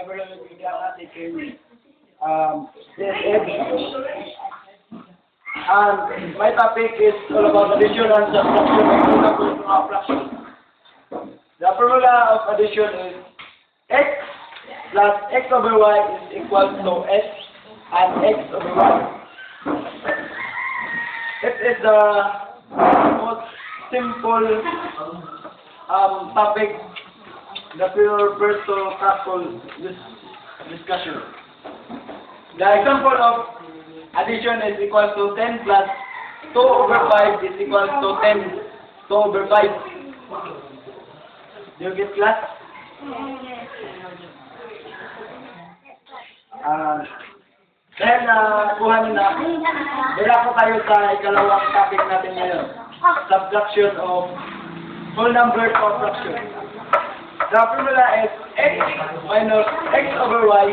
Nevertheless, bigyan natin kay CSM. And my topic is all about addition and subtraction of two numbers from a fraction. The formula of addition is x plus x over y is equal to s and x over y. It is the most simple topic that we will first to tackle this discussion. The example of addition is equal to 10 plus 2 over 5 is equal to 10, 2 over 5. Do you get class? Then, kuha nyo na. Dila po tayo sa ikalawang topic natin ngayon. Subtraction of whole numbers of fraction. The formula is x minus x over y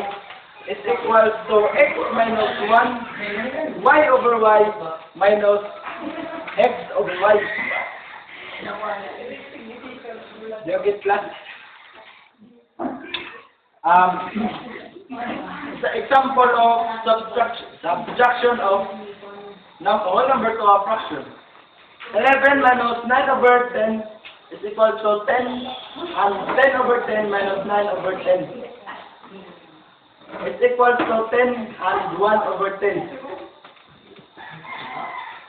is equal to x minus 1 y over y minus x over y. Do you get class? The example of subtraction of whole number to a fraction. 11 minus 9 over 10 is equal to 10, and 10 over 10 minus 9 over 10 is equal to 10 and 1 over 10.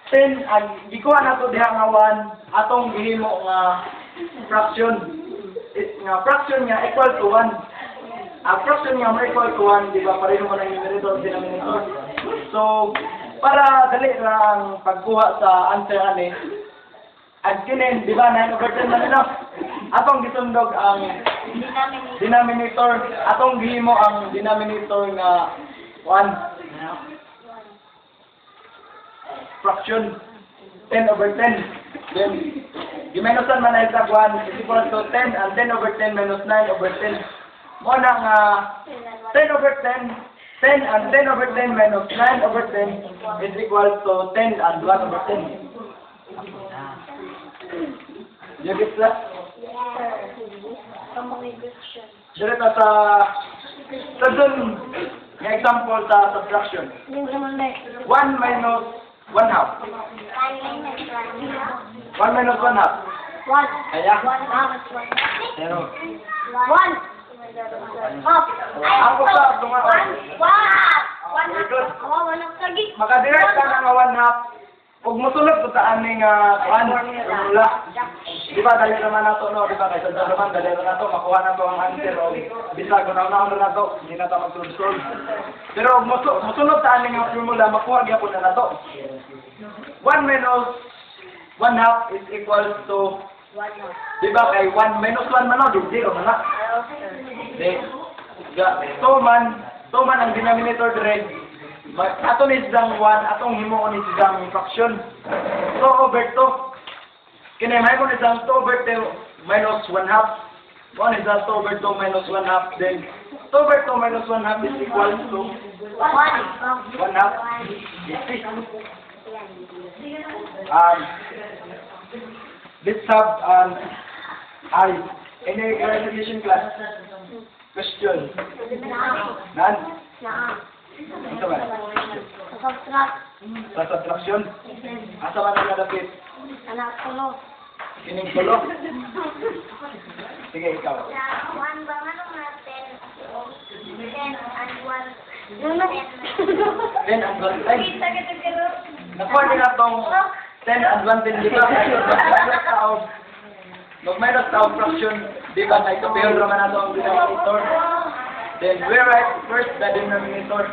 10, and gikuha na ito diha nga 1, atong gihimo nga fraction. Nga fraction niya equal to 1. Ang fraction niya mo equal to 1, di ba? Pareho mo na yung numerator, denominator. So, para dali ang pagkuha sa answer ani, at kinin, di ba, 9 over 10 na nila. Atong gisundog ang denominator. Atong gihimo ang denominator nga 1. Fraction 10 over 10. Then, giminusan man na itag 1 is equal to 10, and 10 over 10 minus 9 over 10. Muna nga 10 over 10, 10 and 10 over 10 minus 9 over 10 is equal to 10 and 1 over 10. You get that? Direta sa dun nga example sa subtraction. 1 minus 1 half. 1 minus 1 half. 1. Kaya? 1. 0. 1. Ako pa, tunga. Makadirect ka na nga 1 half. Huwag mo sulod po sa aming formula. Di ba, dali naman na ito, no? Di ba, kaysa naman, dali naman na ito, makuha na ito ang answer, o bisa, gunaw na ito, hindi na ito mag-solve. Pero huwag mo sulod sa aming formula, makuha niya po na ito. 1 minus 1 half is equal to, di ba, kay 1 minus 1 man, no? Di 0 na. Di, 2 man ang denominator direct. Atong isdang 1, atong himuon isdang fraction. 2 over 2. Kinamay mo isdang 2 over 2 minus 1 half. 1 is 2 over 2 minus 1 half. Then 2 over 2 minus 1 half is equal to 1 half. Let's have any clarification class? Question? None? Ito ba? Sa subtraction? Asa man ang nadapit? Anak tulo. Kining tulo? Sige, ikaw. 1 ba nga nung 10 and 1. 10 and 1 time. Nakuha din na itong 10 and 1 din, di ba? Mag-minus na fraction, di ba? Na ito, pero naman na ito ang denominator. Then we write first the denominator.